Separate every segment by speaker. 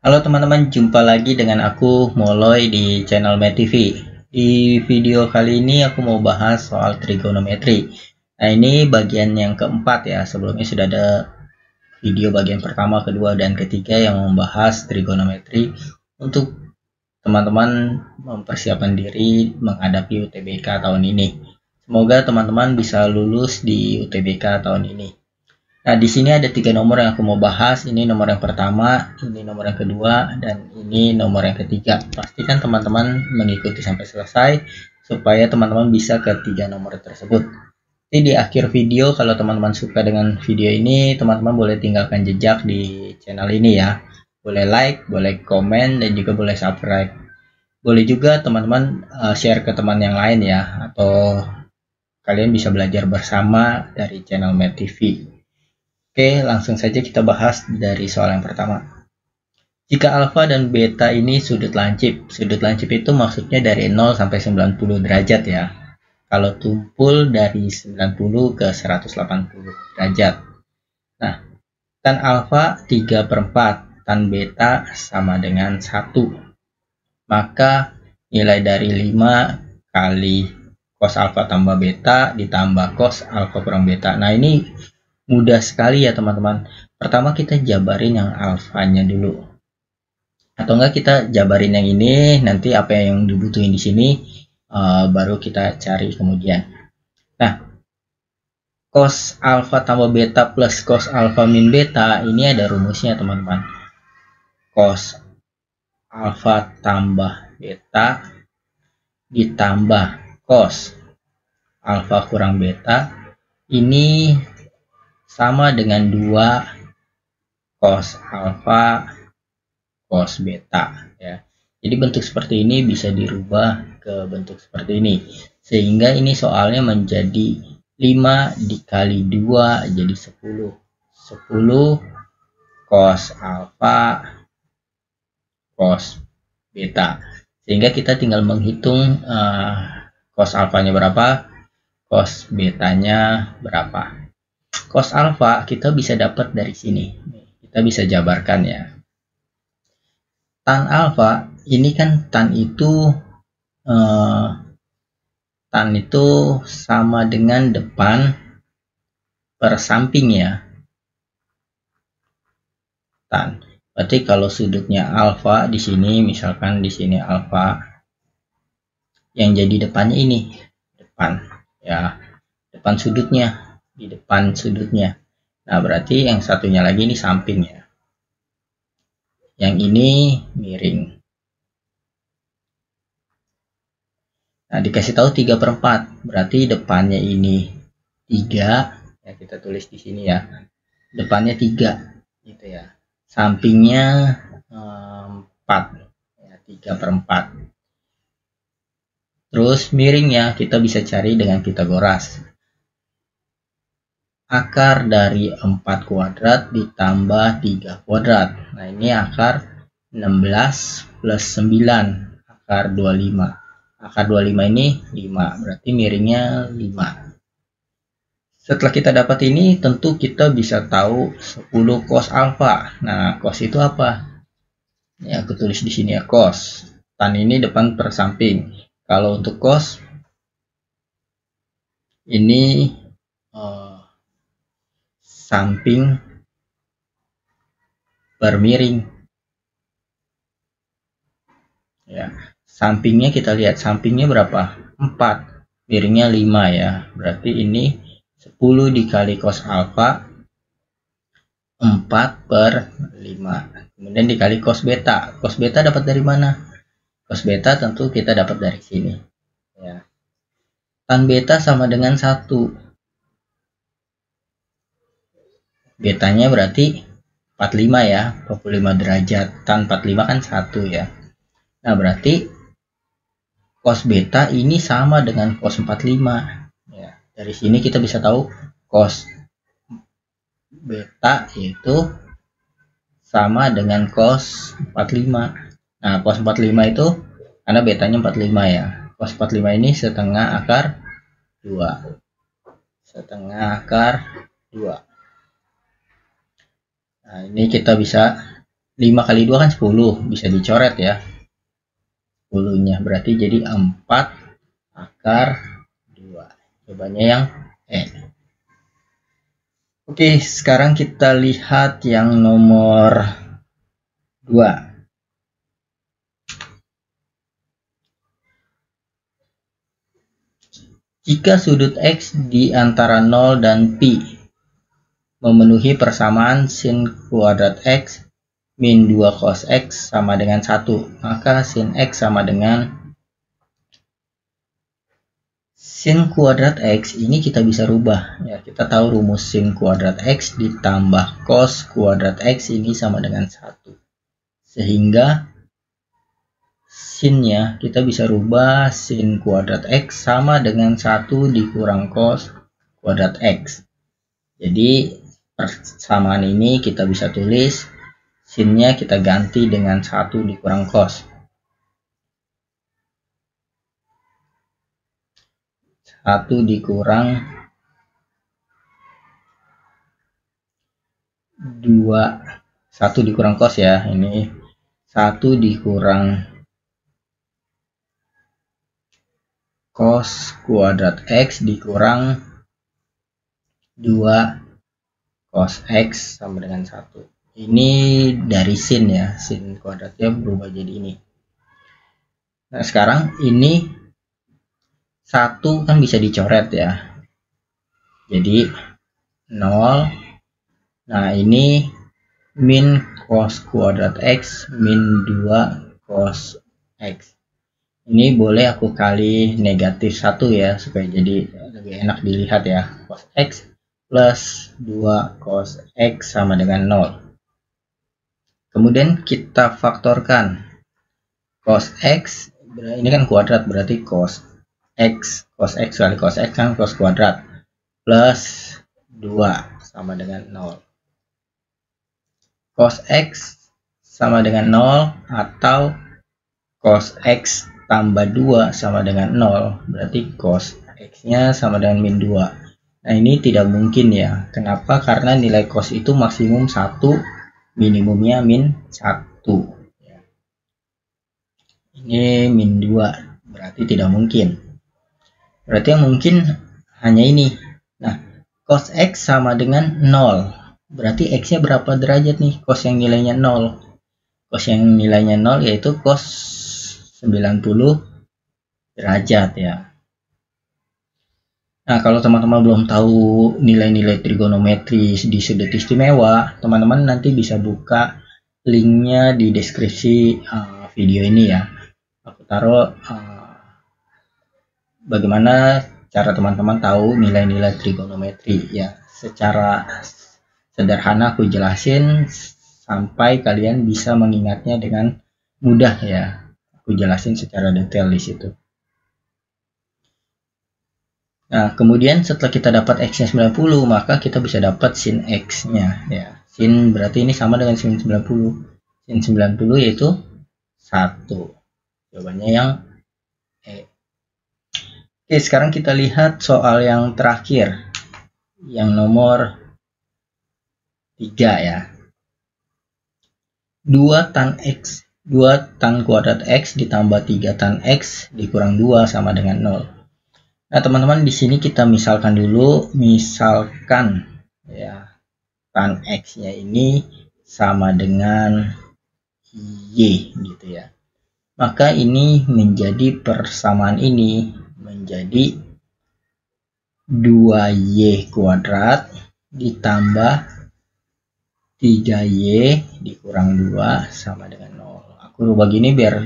Speaker 1: Halo teman-teman, jumpa lagi dengan aku Moloy di channel MedTV. Di video kali ini aku mau bahas soal trigonometri. Nah, ini bagian yang keempat ya. Sebelumnya sudah ada video bagian pertama, kedua, dan ketiga yang membahas trigonometri untuk teman-teman mempersiapkan diri menghadapi UTBK tahun ini. Semoga teman-teman bisa lulus di UTBK tahun ini. Nah, di sini ada 3 nomor yang aku mau bahas. Ini nomor yang pertama, ini nomor yang kedua, dan ini nomor yang ketiga. Pastikan teman-teman mengikuti sampai selesai supaya teman-teman bisa ke 3 nomor tersebut. Jadi di akhir video, kalau teman-teman suka dengan video ini, teman-teman boleh tinggalkan jejak di channel ini ya. Boleh like, boleh komen, dan juga boleh subscribe. Boleh juga teman-teman share ke teman yang lain ya, atau kalian bisa belajar bersama dari channel MedTV. Oke, langsung saja kita bahas dari soal yang pertama. Jika alfa dan beta ini sudut lancip itu maksudnya dari 0 sampai 90 derajat ya. Kalau tumpul dari 90 ke 180 derajat. Nah, tan alfa 3/4, tan beta sama dengan 1. Maka nilai dari 5 kali cos alfa tambah beta ditambah cos alfa kurang beta. Nah, ini mudah sekali ya teman-teman. Pertama kita jabarin yang alfanya dulu. Atau enggak kita jabarin yang ini, nanti apa yang dibutuhin di sini baru kita cari kemudian. Nah, cos alfa tambah beta plus cos alfa min beta ini ada rumusnya teman-teman. Cos alfa tambah beta ditambah cos alfa kurang beta ini sama dengan 2 cos alfa cos beta ya. Jadi bentuk seperti ini bisa dirubah ke bentuk seperti ini. Sehingga ini soalnya menjadi 5 dikali 2 jadi 10. 10 cos alfa cos beta. Sehingga kita tinggal menghitung cos alfanya berapa, cos betanya berapa. Cos alfa kita bisa dapat dari sini. Kita bisa jabarkan ya. Tan alfa ini kan tan itu sama dengan depan per samping ya. Tan. Berarti kalau sudutnya alfa di sini, misalkan di sini alfa, yang jadi depannya ini depan ya, depan sudutnya, di depan sudutnya. Nah, berarti yang satunya lagi ini samping ya. Yang ini miring. Nah, dikasih tahu 3/4, berarti depannya ini 3, ya kita tulis di sini ya. Depannya 3 gitu ya. Sampingnya 4 ya, 3/4. Terus miringnya kita bisa cari dengan Pitagoras. Akar dari 4 kuadrat ditambah 3 kuadrat. Nah, ini akar 16 plus 9, akar 25. Akar 25 ini 5, berarti miringnya 5. Setelah kita dapat ini, tentu kita bisa tahu 10 cos alfa. Nah, cos itu apa? Ya, aku tulis di sini ya, cos. Tan ini depan per samping. Kalau untuk cos, ini samping per miring. Ya, sampingnya kita lihat, sampingnya berapa? 4, miringnya 5 ya. Berarti ini 10 dikali cos alfa 4/5. Kemudian dikali cos beta. Cos beta dapat dari mana? Cos beta tentu kita dapat dari sini. Ya. Tan beta sama dengan 1. Betanya berarti 45 ya, 45 derajat. Tan 45 kan 1 ya. Nah, berarti cos beta ini sama dengan cos 45. Ya, dari sini kita bisa tahu cos beta itu sama dengan cos 45. Nah, cos 45 itu karena betanya 45 ya. Cos 45 ini setengah akar 2. Setengah akar 2. Nah, ini kita bisa 5 kali 2 kan 10, bisa dicoret ya 10-nya, berarti jadi 4 akar 2. Jawabannya yang E. Oke, sekarang kita lihat yang nomor 2. Jika sudut X di antara 0 dan Pi memenuhi persamaan sin kuadrat X min 2 cos X sama dengan 1, maka sin X sama dengan sin kuadrat X ini kita bisa rubah. Ya, kita tahu rumus sin kuadrat X ditambah cos kuadrat X ini sama dengan 1. Sehingga sinnya kita bisa rubah sin kuadrat X sama dengan 1 dikurang cos kuadrat X. Jadi persamaan ini kita bisa tulis sinnya kita ganti dengan 1 dikurang cos. 1 dikurang 2, 1 dikurang cos ya. Ini 1 dikurang cos kuadrat X dikurang 2 cos X sama dengan 1. Ini dari sin ya, sin kuadratnya berubah jadi ini. Nah sekarang ini 1 kan bisa dicoret ya, jadi 0. Nah ini min cos kuadrat X min 2 cos X. Ini boleh aku kali negatif 1 ya, supaya jadi lebih enak dilihat ya. Cos X plus 2 cos X sama dengan 0. Kemudian kita faktorkan. Cos X, ini kan kuadrat, berarti cos X kali cos X kan cos kuadrat. Plus 2 sama dengan 0. Cos X sama dengan 0 atau cos X tambah 2 sama dengan 0, berarti cos X-nya sama dengan min 2. Nah ini tidak mungkin ya. Kenapa? Karena nilai cos itu maksimum 1, minimumnya min 1. Ini min 2, berarti tidak mungkin. Berarti yang mungkin hanya ini. Nah, cos X sama dengan 0. Berarti X-nya berapa derajat nih? Cos yang nilainya 0. Cos yang nilainya 0 yaitu cos 90 derajat ya. Nah, kalau teman-teman belum tahu nilai-nilai trigonometri di sudut istimewa, teman-teman nanti bisa buka linknya di deskripsi video ini ya. Aku taruh bagaimana cara teman-teman tahu nilai-nilai trigonometri ya. Secara sederhana aku jelasin sampai kalian bisa mengingatnya dengan mudah ya. Aku jelasin secara detail di situ. Nah, kemudian setelah kita dapat X-nya 90, maka kita bisa dapat sin X-nya ya. Sin berarti ini sama dengan sin 90. Sin 90 yaitu 1. Jawabannya yang E. Oke, sekarang kita lihat soal yang terakhir. Yang nomor 3 ya. 2 tan X 2 tan kuadrat X ditambah 3 tan X dikurang 2 sama dengan 0. Nah, teman-teman di sini kita misalkan dulu, misalkan ya tan X-nya ini sama dengan Y gitu ya. Maka ini menjadi persamaan ini menjadi 2Y kuadrat ditambah 3Y dikurang 2 sama dengan 0. Aku rubah gini biar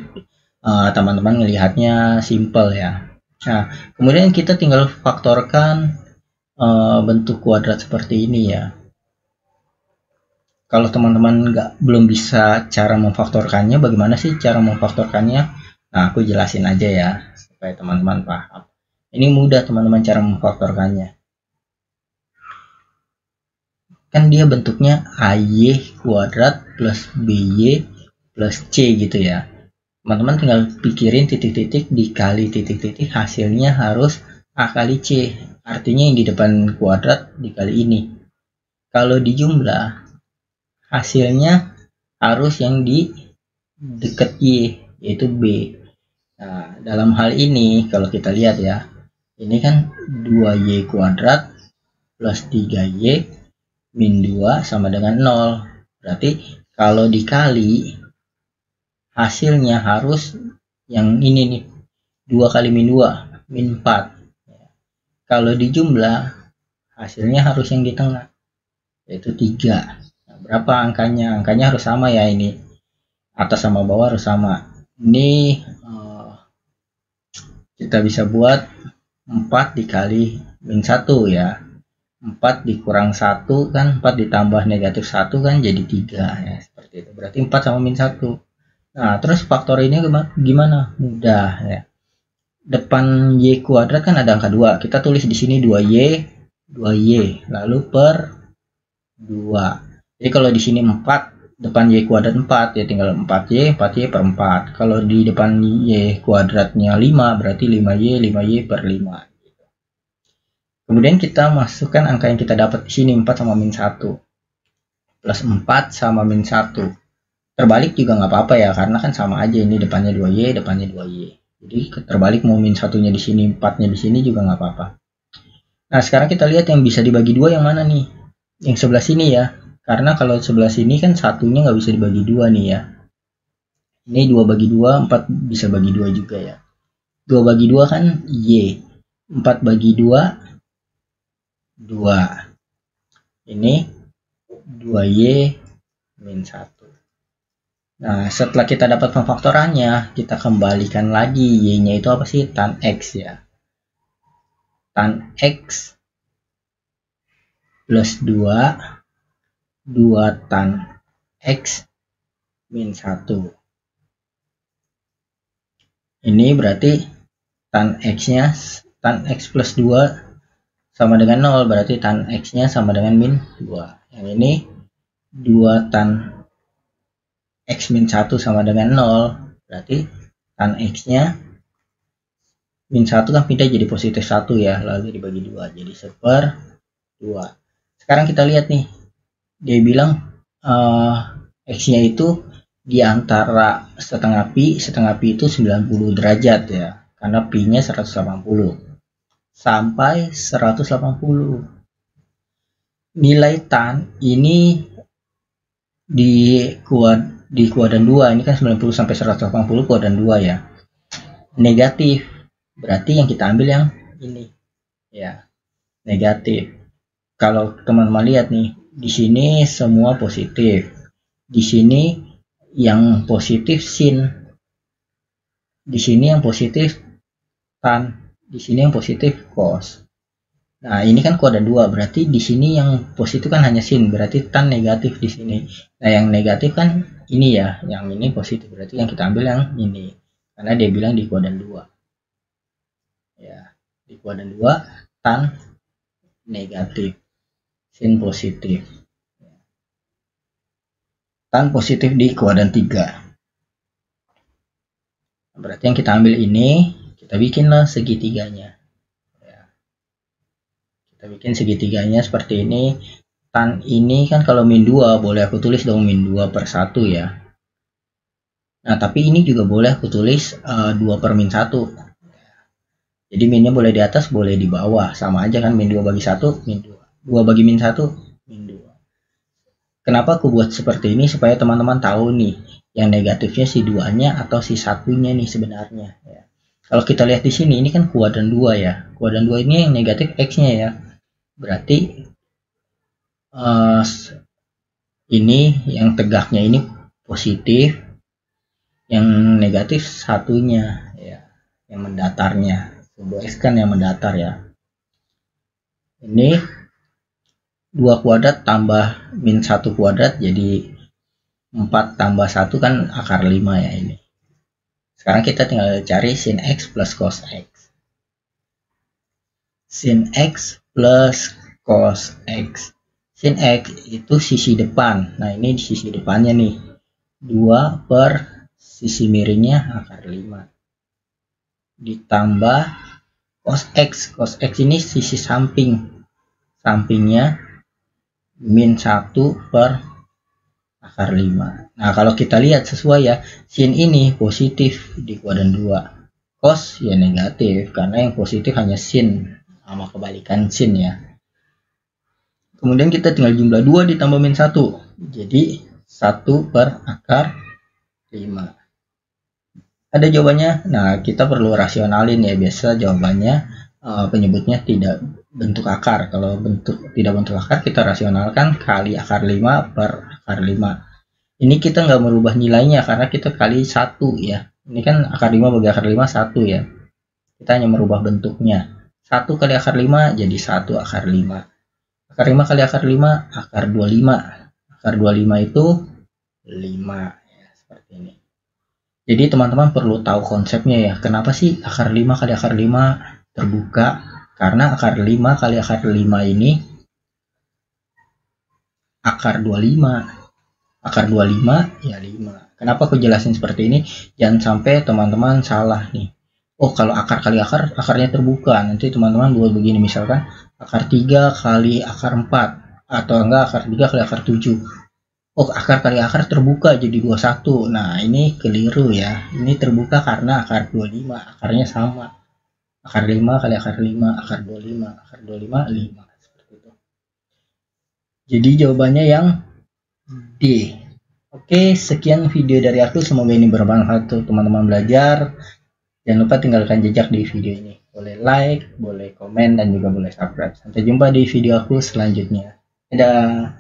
Speaker 1: teman-teman melihatnya simple ya. Nah, kemudian kita tinggal faktorkan bentuk kuadrat seperti ini ya. Kalau teman-teman belum bisa cara memfaktorkannya, bagaimana sih cara memfaktorkannya? Nah, aku jelasin aja ya, supaya teman-teman paham. Ini mudah teman-teman cara memfaktorkannya. Kan dia bentuknya AY kuadrat plus BY plus C gitu ya. Teman-teman tinggal pikirin titik-titik dikali titik-titik, hasilnya harus A kali C. Artinya yang di depan kuadrat dikali ini. Kalau dijumlah, hasilnya harus yang di dekat Y, yaitu B. Nah, dalam hal ini kalau kita lihat ya, ini kan 2Y kuadrat plus 3Y min 2 sama dengan 0. Berarti kalau dikali, hasilnya harus yang ini nih, 2 kali min 2, min 4. Kalau dijumlah, hasilnya harus yang di tengah, yaitu 3. Nah, berapa angkanya? Angkanya harus sama ya ini. Atas sama bawah harus sama. Ini kita bisa buat 4 dikali min 1 ya. 4 dikurang 1 kan, 4 ditambah negatif 1 kan jadi 3 ya, seperti itu. Berarti 4 sama min 1. Nah, terus faktor ini gimana? Mudah ya. Depan Y kuadrat kan ada angka 2. Kita tulis di sini 2Y, 2Y, lalu per 2. Jadi kalau di sini 4, depan Y kuadrat 4, ya tinggal 4Y, 4Y per 4. Kalau di depan Y kuadratnya 5, berarti 5Y, 5Y per 5. Kemudian kita masukkan angka yang kita dapat di sini, 4 sama min 1. Plus 4 sama min 1. Terbalik juga nggak apa-apa ya, karena kan sama aja, ini depannya 2Y, depannya 2Y. Jadi terbalik mau min 1-nya di sini, 4-nya di sini juga nggak apa-apa. Nah, sekarang kita lihat yang bisa dibagi 2 yang mana nih? Yang sebelah sini ya. Karena kalau sebelah sini kan 1-nya nggak bisa dibagi 2 nih ya. Ini 2 bagi 2, 4 bisa bagi 2 juga ya. 2 bagi 2 kan Y. 4 bagi 2, 2. Ini 2Y min 1. Nah, setelah kita dapat pemfaktorannya, kita kembalikan lagi. Y-nya itu apa sih? Tan X ya. Tan X plus 2, 2 tan X min 1. Ini berarti tan X-nya, tan X plus 2 sama dengan 0. Berarti tan X-nya sama dengan min 2. Yang ini 2 tan X min 1 sama dengan 0, berarti tan X-nya min 1 kan pindah jadi positif 1 ya, lalu dibagi 2, jadi 1/2. Sekarang kita lihat nih, dia bilang X-nya itu di antara setengah pi itu 90 derajat ya, karena pi-nya 180 sampai 180. Nilai tan ini di kuadran 2, ini kan 90 sampai 180 kuadran 2 ya. Negatif. Berarti yang kita ambil yang ini. Ya. Negatif. Kalau teman-teman lihat nih, di sini semua positif. Di sini yang positif sin. Di sini yang positif tan. Di sini yang positif cos. Nah, ini kan kuadran 2, berarti di sini yang positif kan hanya sin, berarti tan negatif di sini. Nah, yang negatif kan ini ya, yang ini positif, berarti yang kita ambil yang ini. Karena dia bilang di kuadran 2. Ya, di kuadran 2 tan negatif, sin positif. Tan positif di kuadran 3. Berarti yang kita ambil ini, kita bikinlah segitiganya. Kita bikin segitiganya seperti ini. Tan ini kan kalau min 2 boleh aku tulis dong min 2 per 1 ya. Nah, tapi ini juga boleh aku tulis 2 per min 1. Jadi minnya boleh di atas, boleh di bawah. Sama aja kan, min 2 bagi 1, min 2. 2 bagi min 1, min 2. Kenapa aku buat seperti ini? Supaya teman-teman tahu nih, yang negatifnya si 2-nya atau si 1-nya nih sebenarnya. Ya. Kalau kita lihat di sini, ini kan kuadran 2 ya. Kuadran 2 ini yang negatif X-nya ya. Berarti ini yang tegaknya ini positif, yang negatif 1-nya ya, yang mendatarnya. Sumbu X kan yang mendatar ya. Ini 2 kuadrat tambah min 1 kuadrat jadi 4 tambah 1 kan akar 5 ya ini. Sekarang kita tinggal cari sin X plus cos X. Sin X plus cos X. Sin X itu sisi depan. Nah, ini di sisi depannya nih. 2 per sisi miringnya akar 5. Ditambah cos X. Cos X ini sisi samping. Sampingnya min 1 per akar 5. Nah, kalau kita lihat sesuai ya, sin ini positif di kuadran 2. Cos ya negatif, karena yang positif hanya sin sama kebalikan sin ya. Kemudian kita tinggal jumlah 2 ditambah min 1. Jadi 1 per akar 5. Ada jawabannya? Nah, kita perlu rasionalin ya. Biasa jawabannya penyebutnya tidak bentuk akar. Kalau tidak bentuk akar, kita rasionalkan kali akar 5 per akar 5. Ini kita nggak merubah nilainya karena kita kali 1 ya. Ini kan akar 5 bagi akar 5 1 ya. Kita hanya merubah bentuknya. 1 kali akar 5 jadi 1 akar 5. Akar 5 kali akar 5 akar 25. Akar 25 itu 5 ya, seperti ini. Jadi teman-teman perlu tahu konsepnya ya. Kenapa sih akar 5 kali akar 5 terbuka? Karena akar 5 kali akar 5 ini akar 25. Akar 25 ya 5. Kenapa aku jelasin seperti ini? Jangan sampai teman-teman salah nih. Oh, kalau akar kali akar, akarnya terbuka. Nanti teman-teman buat begini, misalkan akar 3 kali akar 4. Atau enggak akar 3 kali akar 7. Oh, akar kali akar terbuka jadi 21. Nah, ini keliru ya. Ini terbuka karena akar 25. Akarnya sama. Akar 5 kali akar 5, akar 25. Akar 25, 5. Seperti itu. Jadi jawabannya yang D. Oke, sekian video dari aku. Semoga ini bermanfaat untuk teman-teman belajar. Jangan lupa tinggalkan jejak di video ini. Boleh like, boleh komen, dan juga boleh subscribe. Sampai jumpa di video aku selanjutnya. Dadah.